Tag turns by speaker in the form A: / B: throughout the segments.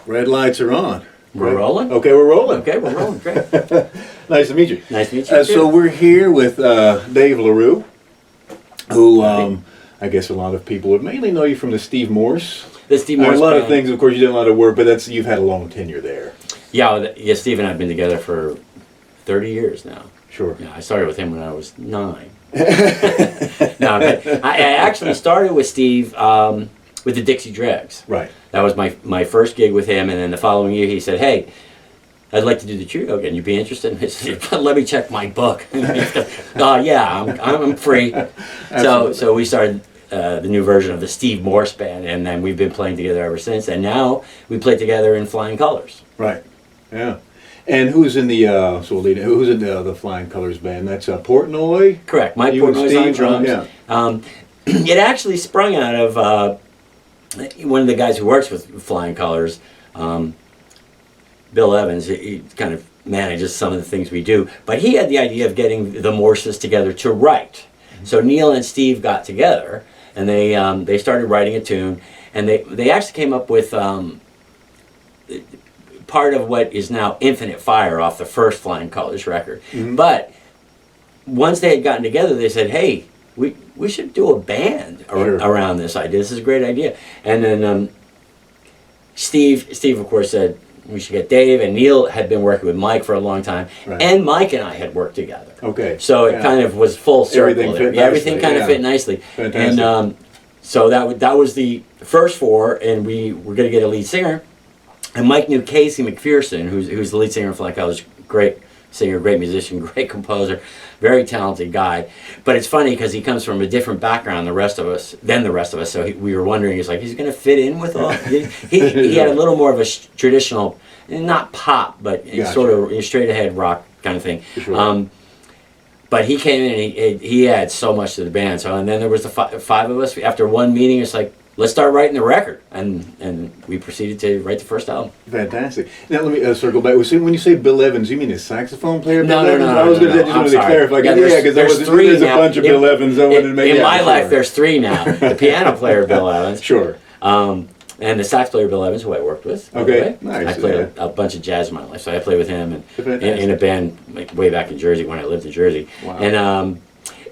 A: Red lights are on.
B: We're rolling?
A: Okay, we're rolling.
B: Okay, we're rolling. Great.
A: Nice to meet you.
B: Nice to meet you.
A: So we're here with Dave LaRue, who I guess a lot of people would mainly know you from the Steve Morse.
B: The Steve Morse
A: a lot
B: band.
A: of things, of course, you did a lot of work, but you've had a long tenure there.
B: Yeah, Steve and I have been together for 30 years now.
A: Sure.
B: Yeah, I started with him when I was 9. No, but I actually started with Steve with the Dixie Dregs.
A: Right.
B: That was my first gig with him, and then the following year he said, "Hey, I'd like to do the trio again. You'd be interested?" And I said, "Let me check my book." Yeah, I'm free. So we started the new version of the Steve Morse band, and then we've been playing together ever since. And now we play together in Flying Colors.
A: Right. Yeah. And who's in the who's in the Flying Colors band? That's Portnoy.
B: Correct. Mike Portnoy's on drums. Yeah. It actually sprung out of one of the guys who works with Flying Colors, Bill Evans. He kind of manages some of the things we do, but he had the idea of getting the Morses together to write. So Neil and Steve got together, and they started writing a tune, and they actually came up with part of what is now Infinite Fire off the first Flying Colors record. Mm-hmm. But once they had gotten together, they said, "Hey, we should do a band around this idea. This is a great idea." And then Steve of course said we should get Dave, and Neil had been working with Mike for a long time, and Mike and I had worked together.
A: Okay.
B: So it kind of was full circle. Everything kind of fit nicely.
A: Fantastic.
B: And so that was the first 4, and we were going to get a lead singer. And Mike knew Casey McPherson, who's the lead singer of Flying Colors, great singer, great musician, great composer, very talented guy. But it's funny because he comes from a different background than the rest of us. So we were wondering, he's going to fit in with all. He had a little more of a traditional, not pop, but sort of straight ahead rock kind of thing. Sure. But he came in and he adds so much to the band. So and then there was the 5 of us. After one meeting, it's like, let's start writing the record, and we proceeded to write the first album.
A: Fantastic. Now let me circle back. When you say Bill Evans, you mean a saxophone player?
B: No.
A: I was going to just wanted to clarify. Yeah, because there's a bunch of Bill Evans.
B: In my life, there's 3 now. The piano player, Bill Evans.
A: Sure.
B: And the sax player, Bill Evans, who I worked with.
A: Okay, nice.
B: I played a bunch of jazz in my life, so I played with him in a band way back in Jersey when I lived in Jersey.
A: Wow.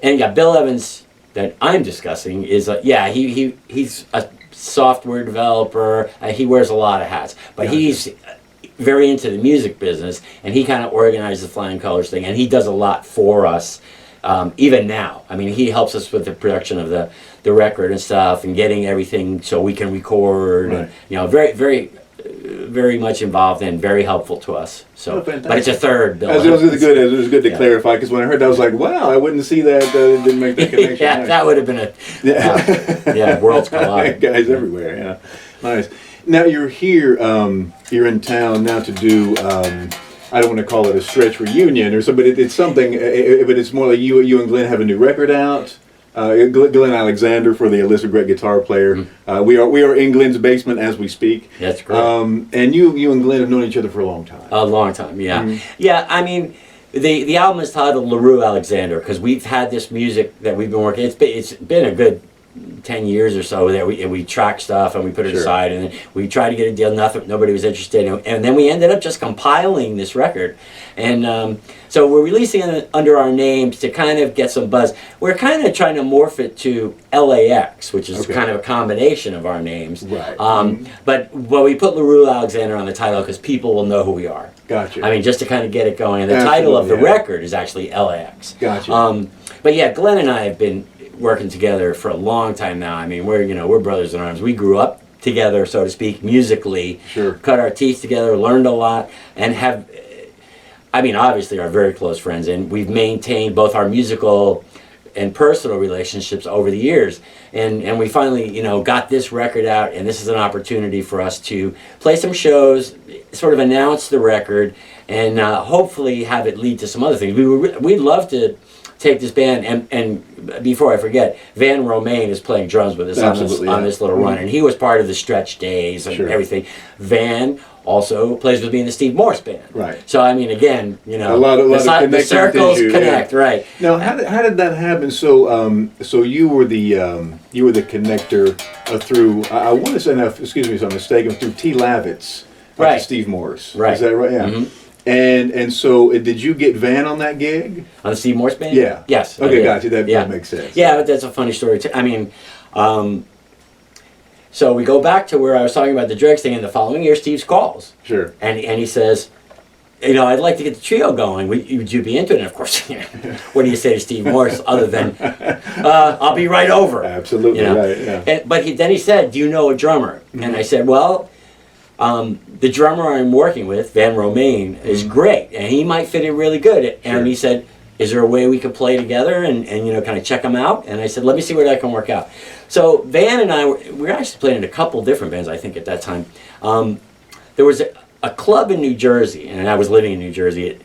B: And Bill Evans that I'm discussing is he's a software developer. He wears a lot of hats, but he's very into the music business, and he kind of organizes the Flying Colors thing, and he does a lot for us. Even now, I mean, he helps us with the production of the record and stuff, and getting everything so we can record.
A: Right.
B: And, very, very, very much involved and very helpful to us. So, but it's a third Bill.
A: It was good to clarify, because when I heard that, I was like, wow, I wouldn't see that. Didn't make that connection.
B: Yeah, that would have been worlds collide.
A: Guys everywhere. Yeah, nice. Now you're here. You're in town now to do. I don't want to call it a stretch reunion or something, but it's something. But it's more like you and Glenn have a new record out. Glenn Alexander, for the illicit great guitar player. Mm-hmm. We are in Glenn's basement as we speak.
B: That's great.
A: And you and Glenn have known each other for a long time.
B: A long time, yeah.
A: Mm-hmm.
B: Yeah, I mean, the album is titled LaRue Alexander because we've had this music that we've been working. It's been a good 10 years or so that we track stuff and we put it aside, and then we tried to get a deal. Nobody was interested, and then we ended up just compiling this record, and so we're releasing it under our names to kind of get some buzz. We're kind of trying to morph it to LAX, which is kind of a combination of our names.
A: Right.
B: But we put LaRue Alexander on the title because people will know who we are.
A: Gotcha.
B: I mean, just to kind of get it going. And the title of the record is actually LAX.
A: Gotcha.
B: But yeah, Glenn and I have been working together for a long time now. I mean, we're brothers in arms. We grew up together, so to speak, musically.
A: Sure.
B: Cut our teeth together, learned a lot, and have, I mean, obviously are very close friends, and we've maintained both our musical and personal relationships over the years. And we finally, got this record out, and this is an opportunity for us to play some shows, sort of announce the record, and hopefully have it lead to some other things. We'd love to take this band, and before I forget, Romaine is playing drums with us on this little run, and he was part of the Stretch Days and everything. Van also plays with me in the Steve Morse band.
A: Right.
B: So I mean, again,
A: a lot of
B: the circles connect, right?
A: Now, how did that happen? So you were the connector through. I want to say, now, excuse me if I'm mistaken, through T. Lavitz.
B: Right.
A: to Steve Morse.
B: Right.
A: Is that right? Yeah.
B: Mhm.
A: And so did you get Van on that gig?
B: On the Steve Morse band?
A: Yeah.
B: Yes. I
A: Okay,
B: did.
A: gotcha. That
B: Yeah.
A: makes sense.
B: Yeah, but that's a funny story too. I mean, so we go back to where I was talking about the Dregs thing, and the following year, Steve calls.
A: Sure.
B: And he says, I'd like to get the trio going. Would you be into it? And of course, what do you say to Steve Morse other than, I'll be right over.
A: Absolutely right. Yeah.
B: But then he said, do you know a drummer? Mm-hmm. And I said, well, the drummer I'm working with, Van Romaine, is great, and he might fit in really good. And he said, is there a way we could play together and kind of check them out? And I said, let me see what I can work out. So Van and I, we were actually playing in a couple different bands, I think, at that time. There was a club in New Jersey, and I was living in New Jersey.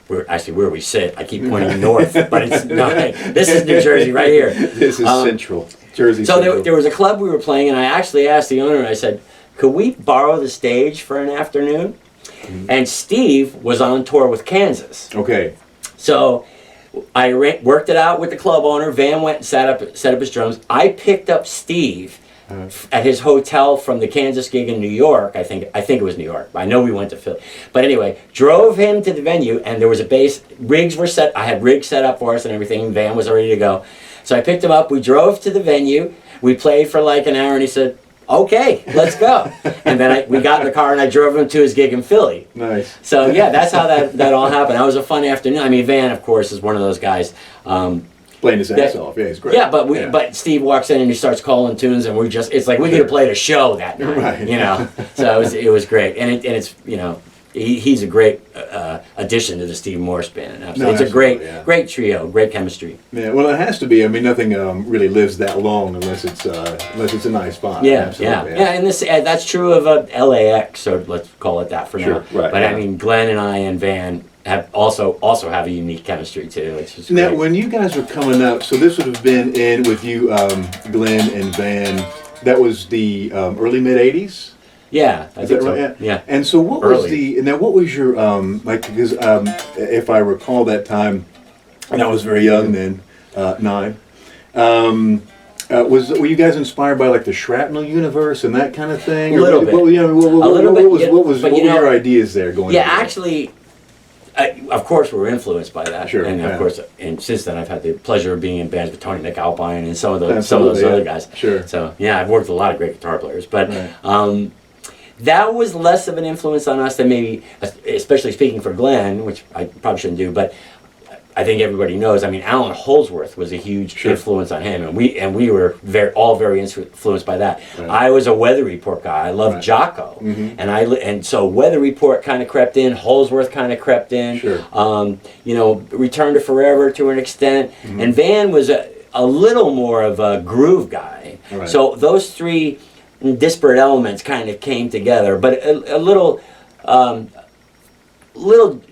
B: Where we sit. I keep pointing north, but it's not. This is New Jersey right here.
A: This is Central Jersey.
B: So
A: Central.
B: there was a club we were playing, and I actually asked the owner. I said, "Could we borrow the stage for an afternoon?" Mm-hmm. And Steve was on tour with Kansas.
A: Okay.
B: So I worked it out with the club owner. Van went and set up his drums. I picked up Steve at his hotel from the Kansas gig in New York. I think it was New York. I know we went to Philly. But anyway, drove him to the venue, and there was a bass. Rigs were set. I had rigs set up for us and everything. Van was ready to go. So I picked him up. We drove to the venue. We played for like an hour, and he said, okay, let's go. And then we got in the car, and I drove him to his gig in Philly.
A: Nice.
B: So yeah, that's how that all happened. That was a fun afternoon. I mean, Van, of course, is one of those guys.
A: Playing his ass off. Yeah, he's great.
B: Yeah, but Steve walks in and he starts calling tunes, and it's like we could have played a show that night.
A: Right.
B: So it was great, and it's he's a great addition to the Steve Morse band.
A: No,
B: it's a great
A: yeah.
B: trio, great chemistry.
A: Yeah, well, it has to be. I mean, nothing really lives that long unless it's a nice spot.
B: Yeah, and that's true of LAX, so let's call it that for now.
A: Right.
B: But I mean, Glenn and I and Van have also have a unique chemistry too. It's just
A: now,
B: great.
A: when you guys were coming up, so this would have been in with you, Glenn and Van. That was the early mid '80s.
B: Yeah, I think so.
A: Right?
B: Yeah.
A: And so, what was what was your because if I recall that time, and I was very young then, 9. Were you guys inspired by like the Shrapnel universe and that kind of thing?
B: A little bit.
A: What were your ideas there going?
B: Yeah, actually, of course, we're influenced by that.
A: Sure.
B: And of course, and since then, I've had the pleasure of being in bands with Tony McAlpine and some of those other guys.
A: Sure.
B: So yeah, I've worked with a lot of great guitar players, but.
A: Right.
B: That was less of an influence on us than maybe, especially speaking for Glenn, which I probably shouldn't do, but I think everybody knows. I mean, Alan Holdsworth was a huge influence on him, and we were all very influenced by that. Right. I was a Weather Report guy. I loved Jocko, and so Weather Report kind of crept in. Holdsworth kind of crept in.
A: Sure.
B: Return to Forever to an extent, and Van was a little more of a groove guy.
A: Right.
B: So those three disparate elements kind of came together, but a little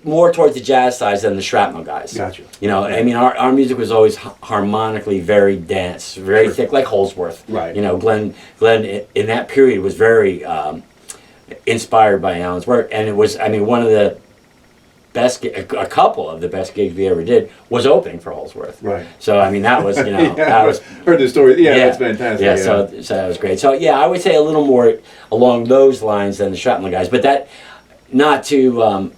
B: more towards the jazz side than the Shrapnel guys.
A: Gotcha.
B: I mean, our music was always harmonically very dense, very thick, like Holdsworth.
A: Right.
B: Glenn in that period was very inspired by Alan's work, and it was, I mean, one of the best, a couple of the best gigs we ever did was opening for Holdsworth.
A: Right.
B: So I mean, that was that was
A: heard the story. Yeah, that's fantastic.
B: Yeah, so that was great. So yeah, I would say a little more along those lines than the Shrapnel guys, but that not to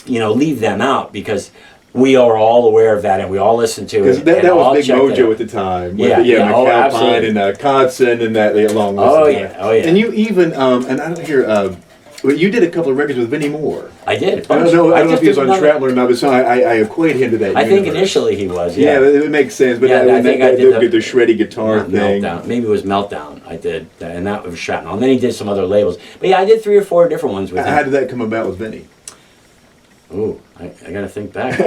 B: leave them out, because we are all aware of that and we all listen to it.
A: Because that was Big Mojo at the time. McAlpine and Codson and that along those lines.
B: Oh yeah.
A: And you even and I don't hear. You did a couple of records with Vinnie Moore.
B: I did.
A: I don't know if he was on Shrapnel or not, but I equate him to that.
B: I think initially he was.
A: Yeah, it makes sense. But
B: I think I did
A: the shreddy guitar thing.
B: Meltdown. Maybe it was Meltdown. I did, and that was Shrapnel. And then he did some other labels. But yeah, I did 3 or 4 different ones with him.
A: How did that come about with Vinnie?
B: Ooh, I gotta think back.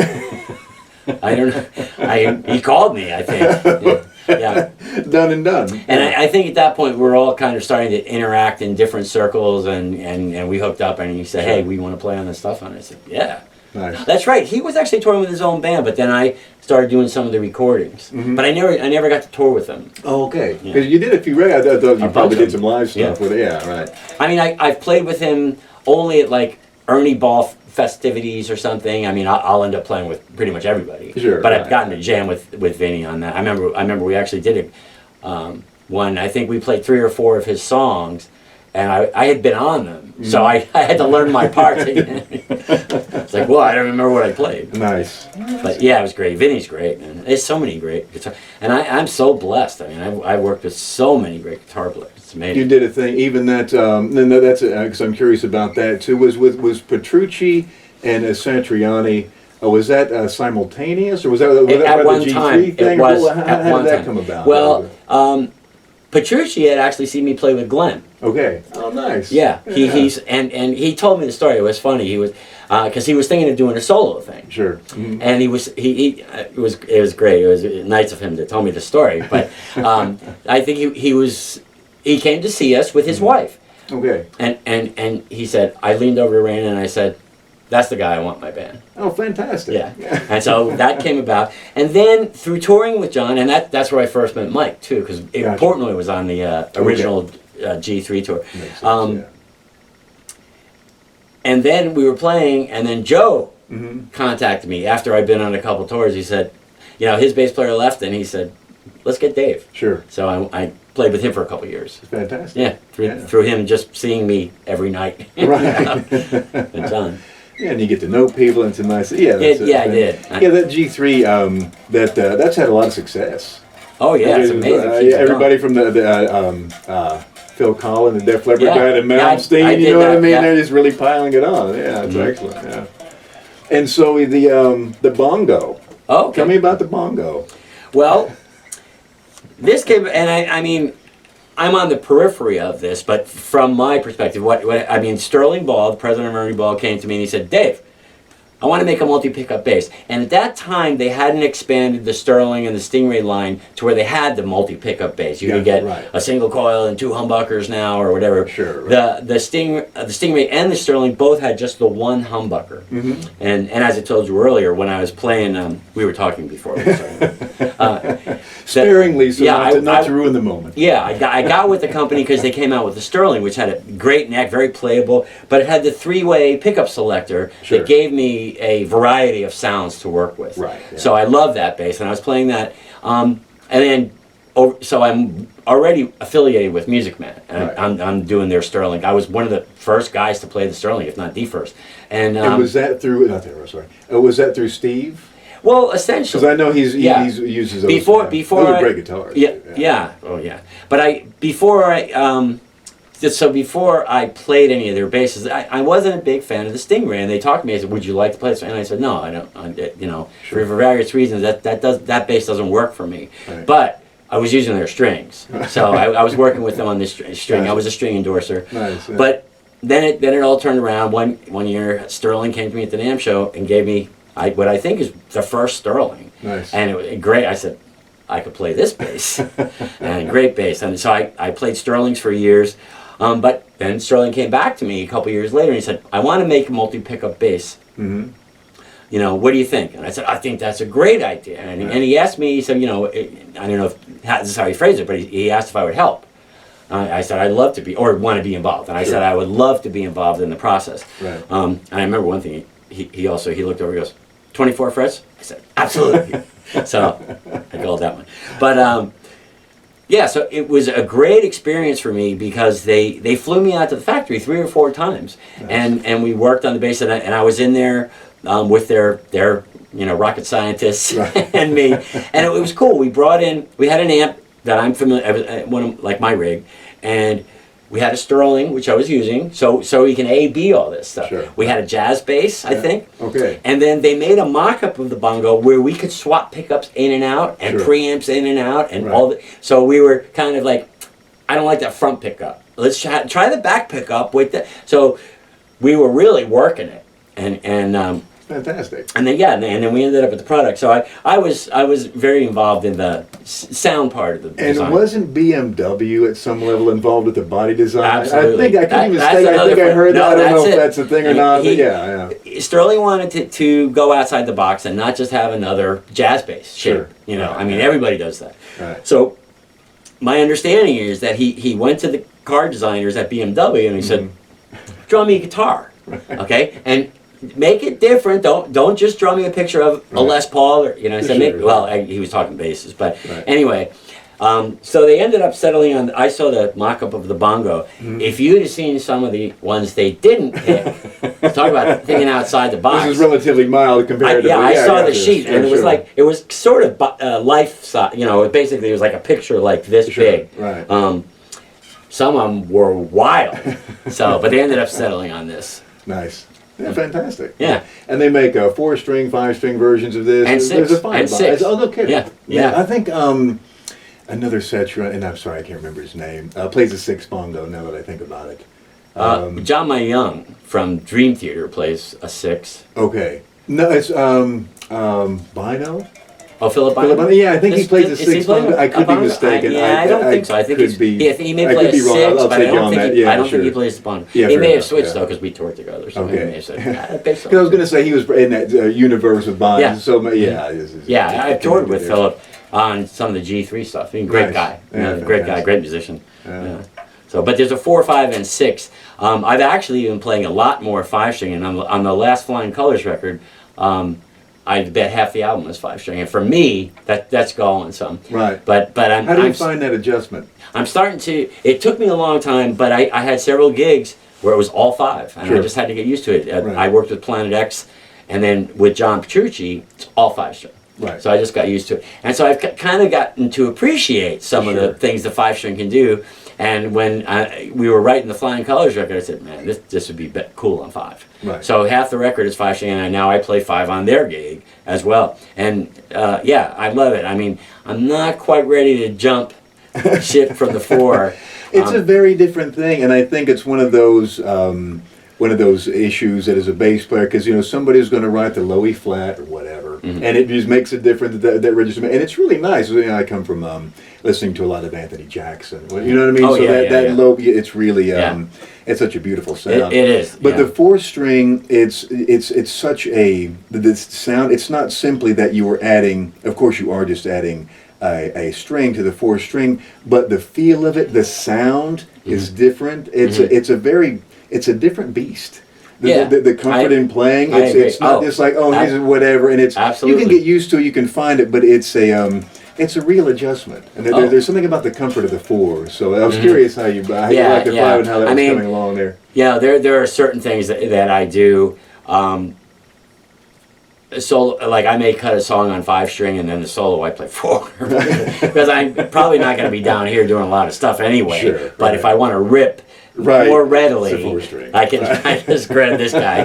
B: I don't know. He called me, I think. Yeah.
A: Done and done.
B: And I think at that point we're all kind of starting to interact in different circles, and we hooked up, and he said, "Hey, we want to play on this stuff." And I said, "Yeah."
A: Nice.
B: That's right. He was actually touring with his own band, but then I started doing some of the recordings. But I never got to tour with him.
A: Oh, okay. Because you did a few records. I thought you probably did some live stuff with it. Yeah, right.
B: I mean, I've played with him only at like Ernie Ball festivities or something. I mean, I'll end up playing with pretty much everybody.
A: Sure.
B: But I've gotten to jam with Vinny on that. I remember we actually did one. I think we played 3 or 4 of his songs, and I had been on them, so I had to learn my parts again. It's like, well, I don't remember what I played.
A: Nice.
B: But yeah, it was great. Vinny's great, man. There's so many great guitar, and I'm so blessed. I mean, I worked with so many great guitar players. It's amazing.
A: You did a thing, even that. No, that's because I'm curious about that too. Was Petrucci and Satriani? Was that simultaneous, or was that
B: At one
A: the G3
B: time,
A: thing?
B: it was.
A: How did that come about?
B: Well, Petrucci had actually seen me play with Glenn.
A: Okay. Oh, nice.
B: Yeah, he's and he told me the story. It was funny. He was because he was thinking of doing a solo thing.
A: Sure. Mm-hmm.
B: And it was great. It was nice of him to tell me the story. But I think he came to see us with his wife.
A: Okay.
B: And he said, I leaned over to Raina and I said, that's the guy I want in my band.
A: Oh, fantastic.
B: Yeah. And so that came about. And then through touring with John, and that's where I first met Mike too, because Portnoy was on the original G3 tour.
A: Makes sense,
B: And then we were playing, and then Joe contacted me after I'd been on a couple tours. He said, his bass player left, and he said, let's get Dave.
A: Sure.
B: So I played with him for a couple years.
A: Fantastic.
B: Yeah, through him just seeing me every night.
A: Right.
B: And John.
A: Yeah, and you get to know people, and it's a nice. Yeah,
B: I did.
A: Yeah, that G3, that's had a lot of success.
B: Oh yeah, it's amazing.
A: Everybody from the Phil Collin, the Def Leppard guy, to Malmsteen,
B: I
A: you know what I mean?
B: yeah.
A: They're just really piling it on. Yeah, it's excellent. Yeah. And so the bongo.
B: Oh, okay.
A: Tell me about the bongo.
B: Well, this came, and I mean, I'm on the periphery of this, but from my perspective, Sterling Ball, the president of Ernie Ball, came to me and he said, Dave, I want to make a multi-pickup bass. And at that time, they hadn't expanded the Sterling and the Stingray line to where they had the multi-pickup bass. You could get a single coil and 2 humbuckers now or whatever.
A: Sure. Right.
B: The Stingray and the Sterling both had just the one humbucker. Mm-hmm. And as I told you earlier, when I was playing, we were talking before.
A: Sparingly, so not to ruin the moment.
B: Yeah, I got with the company because they came out with the Sterling, which had a great neck, very playable, but it had the 3-way pickup selector that gave me a variety of sounds to work with.
A: Right. Yeah.
B: So I love that bass, and I was playing that. And then, so I'm already affiliated with Music Man, and I'm doing their Sterling. I was one of the first guys to play the Sterling, if not the first. And
A: was that through? Was that through Steve?
B: Well, essentially,
A: because I know he uses those.
B: Before
A: those are great guitars.
B: Yeah. Oh yeah. But before I played any of their basses, I wasn't a big fan of the Stingray, and they talked to me. I said, "Would you like to play this?" And I said, "No, I don't. For various reasons, that bass doesn't work for me." Right. But I was using their strings, so I was working with them on this string. Nice. I was a string endorser. Nice. Yeah. But then it all turned around. One year, Sterling came to me at the NAMM show and gave me what I think is the first Sterling.
A: Nice.
B: And it was great. I said, I could play this bass. And great bass. And so I played Sterlings for years. But then Sterling came back to me a couple years later and he said, I want to make a multi-pickup bass. Mm-hmm. What do you think? And I said, I think that's a great idea. And he asked me, he said, I don't know if this is how he phrased it, but he asked if I would help. I said, I'd love to be, or want to be involved. And I said, I would love to be involved in the process. Right. And I remember one thing, he looked over and goes, 24 frets? I said, absolutely. So I called that one. But so it was a great experience for me because they flew me out to the factory 3 or 4 times. Nice. And we worked on the bass, and I was in there with their rocket scientists and me. And it was cool. We had an amp that I'm familiar with, like my rig, and we had a Sterling, which I was using, so we can A/B all this stuff. Sure. We had a jazz bass, I think.
A: Okay.
B: And then they made a mock-up of the bongo where we could swap pickups in and out, and preamps in and out, and all the. So we were kind of like, I don't like that front pickup. Let's try the back pickup with the. So we were really working it, and
A: fantastic.
B: And then we ended up with the product. So I was very involved in the sound part of the design.
A: And wasn't BMW at some level involved with the body design?
B: Absolutely.
A: I can't even say. I think I heard that. I don't know if that's a thing or not.
B: Sterling wanted to go outside the box and not just have another jazz bass shape. Everybody does that. Right. So my understanding is that he went to the car designers at BMW and he said, "Draw me a guitar, okay?" And make it different. Don't just draw me a picture of a Les Paul or he was talking basses, but anyway, So they ended up settling on. I saw the mock-up of the Bongo. If you'd have seen some of the ones they didn't pick, talk about thinking outside the box.
A: This is relatively mild compared to.
B: I saw the sheet, and it was like it was sort of life size. You know, basically it was like a picture like this big.
A: Right.
B: Some of them were wild. But they ended up settling on this.
A: Nice. Yeah, fantastic.
B: Yeah.
A: And they make 4-string, 5-string versions of this.
B: And
A: There's a fine
B: and six.
A: Oh, no kidding.
B: Yeah.
A: I think another Satriani, and I'm sorry, I can't remember his name, plays a 6 bongo now that I think about it.
B: John Young from Dream Theater plays a 6.
A: Okay. No, it's Bino?
B: Oh, Philip Bongo?
A: Yeah, I think he plays a 6 bongo. I could be mistaken.
B: I don't think so. I think he may play a 6, but I don't think he plays the bongo.
A: Yeah,
B: he may have switched though because we toured together. So
A: okay.
B: He may have said,
A: because I was going to say he was in that universe of Bonds.
B: Yeah.
A: So
B: I've toured with Philip on some of the G3 stuff. I mean, great guy. Great guy, great musician. Yeah. So, but there's a 4, 5, and 6. I've actually been playing a lot more 5-string, and on the last Flying Colors record, I bet half the album is 5-string, and for me, that's going some.
A: Right.
B: But I'm.
A: How do you find that adjustment?
B: I'm starting to. It took me a long time, but I had several gigs where it was all 5, and I just had to get used to it.
A: Right.
B: I worked with Planet X, and then with John Petrucci, it's all 5-string.
A: Right.
B: So I just got used to it, and so I've kind of gotten to appreciate some of the things the 5-string can do. And when we were writing the Flying Colors record, I said, man, this would be cool on 5.
A: Right.
B: So half the record is 5-string, and now I play 5 on their gig as well. And I love it. I mean, I'm not quite ready to jump ship from the 4.
A: It's a very different thing, and I think it's one of those issues that as a bass player, because somebody's going to write the low E flat or whatever, and it just makes it different that register, and it's really nice. I come from listening to a lot of Anthony Jackson. You know what I mean?
B: Oh,
A: so that low, it's really
B: Yeah.
A: It's such a beautiful sound.
B: It is.
A: But the 4-string, it's such this sound. It's not simply that you were adding. Of course, you are just adding a string to the 4-string, but the feel of it, the sound is different. It's a different beast. The comfort in playing, it's not just like, here's whatever, and it's
B: absolutely.
A: You can get used to it, you can find it, but it's a real adjustment. And there's something about the comfort of the 4. So I was curious how you like the 5 and how that was coming along there.
B: Yeah, there are certain things that I do. So, like, I may cut a song on 5-string, and then the solo I play 4 because I'm probably not going to be down here doing a lot of stuff anyway.
A: Sure,
B: but if I want to rip more readily,
A: it's a 4-string.
B: I just grab this guy.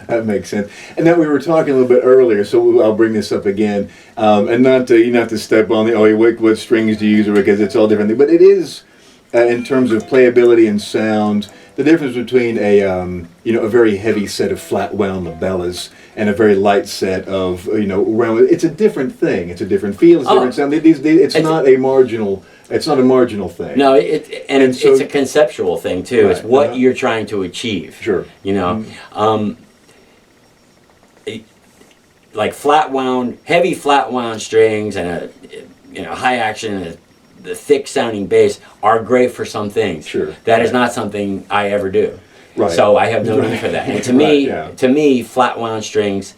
A: That makes sense. And now we were talking a little bit earlier, so I'll bring this up again, and not to step on what strings do you use, because it's all different. But it is in terms of playability and sound. The difference between a very heavy set of flat wound labellas and a very light set of round. It's a different thing. It's a different feel. It's a different sound. It's not a marginal. It's not a marginal thing.
B: No, it's a conceptual thing too.
A: Right,
B: it's what you're trying to achieve.
A: Sure.
B: Like heavy flat wound strings and a high action and the thick sounding bass are great for some things.
A: Sure.
B: That is not something I ever do.
A: Right.
B: So I have no need for that. And to me, flat wound strings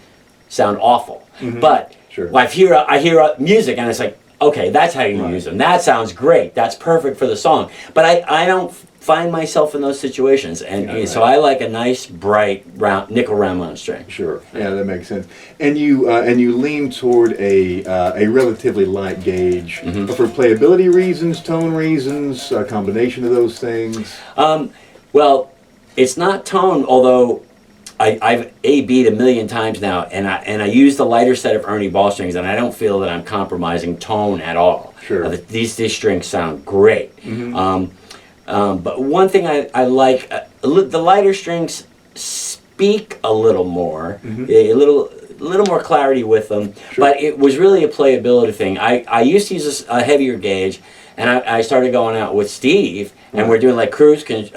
B: sound awful. But I hear music and it's like, okay, that's how you use them. That sounds great. That's perfect for the song. But I don't find myself in those situations, and so I like a nice, bright, round nickel round wound string.
A: Sure. Yeah, that makes sense. And you lean toward a relatively light gauge for playability reasons, tone reasons, a combination of those things.
B: Well, it's not tone, although I've A-B'd a million times now, and I use the lighter set of Ernie ball strings, and I don't feel that I'm compromising tone at all.
A: Sure.
B: These strings sound great. But one thing I like, the lighter strings speak a little more, a little more clarity with them.
A: Sure.
B: But it was really a playability thing. I used to use a heavier gauge, and I started going out with Steve, and we're doing like cruise business.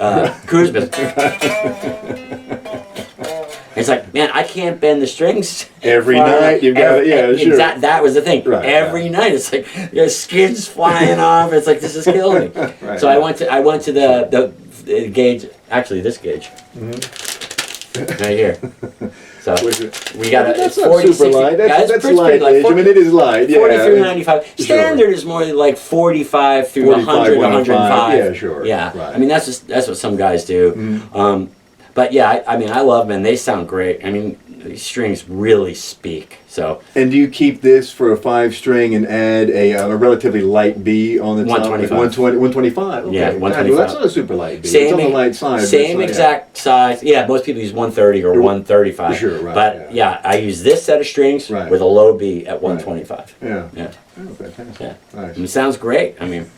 B: It's like, man, I can't bend the strings
A: every night. You've got sure.
B: That was the thing.
A: Right,
B: every night, it's like your skin's flying off. It's like, this is killing me. So I went to the gauge. Actually, this gauge right here. So
A: What's it?
B: we got
A: That's
B: it's
A: not
B: 40,
A: super
B: 60,
A: light.
B: yeah,
A: That's
B: it's pretty
A: light.
B: like
A: I mean, it is light. Yeah.
B: 43.95.
A: Sure.
B: Standard is more like 45 through 100, 105.
A: Yeah, sure.
B: Yeah.
A: Right.
B: I mean, that's what some guys do.
A: Mm-hmm.
B: But yeah, I mean, I love them and they sound great. I mean, these strings really speak. So.
A: And do you keep this for a 5-string and add a relatively light B on the top?
B: 125.
A: 125. Okay.
B: Yeah, 125.
A: Well, that's not a super light B.
B: Same,
A: it's on the light side.
B: Same exact size. Yeah, most people use 130 or 135.
A: Sure, right.
B: But yeah, I use this set of strings with a low B at 125.
A: Yeah.
B: Yeah.
A: Oh, fantastic.
B: Yeah.
A: Nice.
B: And it sounds great. I mean,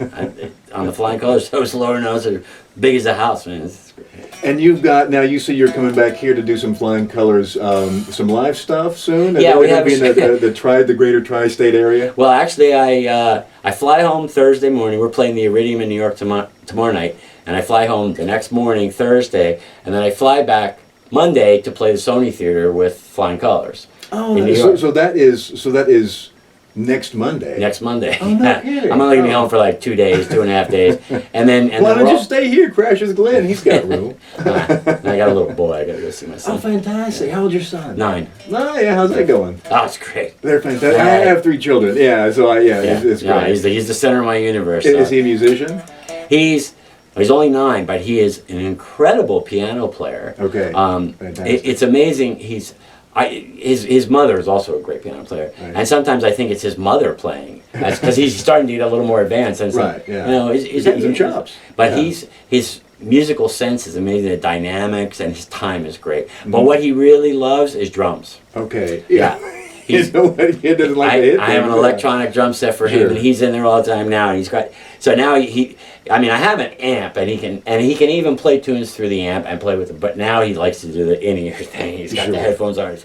B: on the Flying Colors, those lower notes are big as a house, man. It's great.
A: And you've got, now you say you're coming back here to do some Flying Colors, some live stuff soon?
B: Yeah, we have
A: be in the greater tri-state area?
B: Well, actually, I fly home Thursday morning. We're playing the Iridium in New York tomorrow night. And I fly home the next morning, Thursday. And then I fly back Monday to play the Sony Theater with Flying Colors.
A: Oh,
B: in New York.
A: so that is next Monday.
B: Next Monday.
A: Oh, no kidding.
B: I'm only going to be home for like 2.5 days. And then
A: Why don't you stay here, Crashes Glenn? He's got room.
B: I got a little boy. I got to go see my son.
A: Oh, fantastic. How old's your son?
B: 9.
A: Oh, yeah. How's that going?
B: Oh, it's great.
A: They're fantastic.
B: Yeah.
A: I have 3 children. Yeah, so it's
B: Yeah,
A: great.
B: he's the center of my universe.
A: Is he a musician?
B: He's only 9, but he is an incredible piano player.
A: Okay. Fantastic.
B: It's amazing. His mother is also a great piano player,
A: Right.
B: and sometimes I think it's his mother playing, because he's starting to get a little more advanced. And
A: Right, yeah.
B: You know,
A: He's got some chops.
B: But
A: Yeah.
B: his musical sense is amazing. The dynamics and his time is great. But
A: Mhm.
B: what he really loves is drums.
A: Okay.
B: Yeah.
A: He doesn't like to hit
B: I have an electronic drum set for him,
A: Sure.
B: and he's in there all the time now. And he's got now he I mean, I have an amp, and he can even play tunes through the amp and play with it. But now he likes to do the in-ear thing. He's got
A: Sure.
B: the headphones on.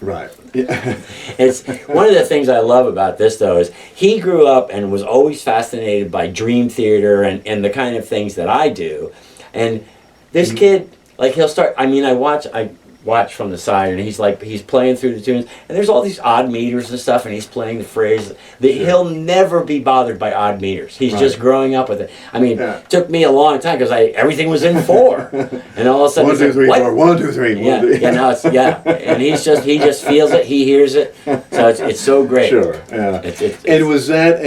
A: Right. Yeah.
B: It's one of the things I love about this, though, is he grew up and was always fascinated by dream theater and the kind of things that I do. And this kid, like, he'll start. I mean, I watch from the side, and he's playing through the tunes, and there's all these odd meters and stuff, and he's playing the phrase that he'll never be bothered by odd meters. He's just growing up with it. I mean, it took me a long time because everything was in 4, and all of a sudden
A: 1, 2, 3, 4. 1, 2, 3.
B: Yeah, now it's and he just feels it. He hears it, so it's so great.
A: Sure. Yeah.
B: And
A: was that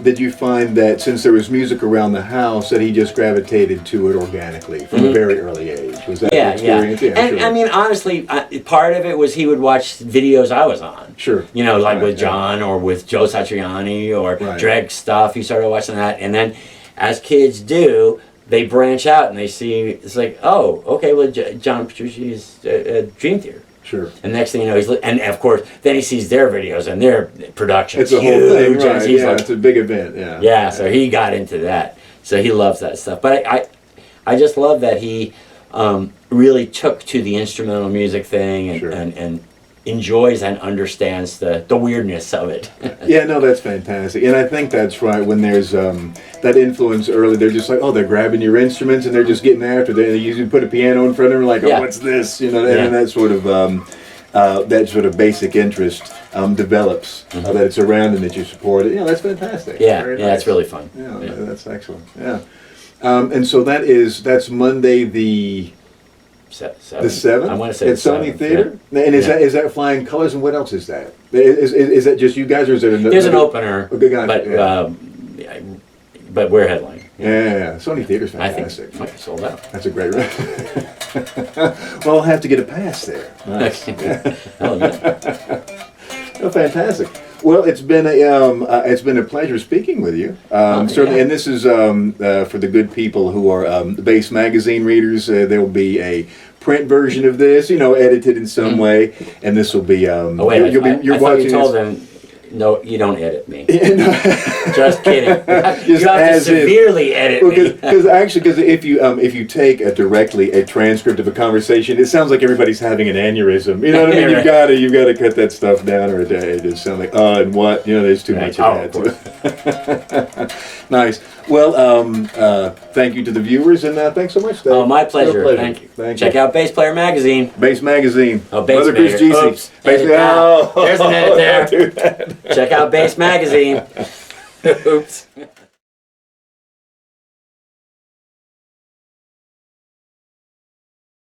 A: did you find that since there was music around the house that he just gravitated to it organically from a very early age? Was that the experience?
B: Yeah. And
A: sure.
B: I mean, honestly, part of it was he would watch videos I was on.
A: Sure.
B: You know, like with John or with Joe Satriani or Dregs stuff. He started watching that, and then, as kids do, they branch out and they see it's like, oh, okay, well, John Petrucci's Dream Theater.
A: Sure.
B: And next thing you know, and of course, then he sees their videos and their production.
A: It's a whole thing, right? It's a big event. Yeah.
B: Yeah. So he got into that. So he loves that stuff. But I just love that he really took to the instrumental music thing and enjoys and understands the weirdness of it.
A: Yeah, no, that's fantastic. And I think that's right. When there's that influence early, they're just like, oh, they're grabbing your instruments and they're just getting after it. They usually put a piano in front of them like, oh, what's this? You know, and that sort of basic interest develops, that it's around and that you support it. Yeah, that's fantastic.
B: Yeah,
A: Very
B: yeah,
A: nice.
B: it's really fun.
A: Yeah, that's excellent. Yeah. And so that's Monday the 7th?
B: I want to say
A: at Sony Theater. Yeah. And is that Flying Colors? And what else is that? Is that just you guys, or is it another?
B: There's an opener.
A: Oh, good guy.
B: But we're headlining.
A: Yeah. Sony Theater's fantastic.
B: I think it's sold out.
A: That's a great. Well, I'll have to get a pass there. Nice.
B: Oh, yeah.
A: Oh, fantastic. Well, it's been a pleasure speaking with you. Certainly, and this is for the good people who are Bass magazine readers. There will be a print version of this, edited in some way, and this will be.
B: You're watching. You told them. No, you don't edit me. Just kidding. You have to severely edit me.
A: Because if you take directly a transcript of a conversation, it sounds like everybody's having an aneurysm. You know what I mean? You've got to cut that stuff down, or it just sounds like and what. There's too much of that to it. Nice. Well, thank you to the viewers, and thanks so much, Dave.
B: Oh, my pleasure. Thank you. Check out Bass Player Magazine.
A: Bass Magazine.
B: Oh, Bass
A: Mother Chris
B: Oops. There's an edit there.
A: Do that.
B: Check out Bass Magazine. Oops.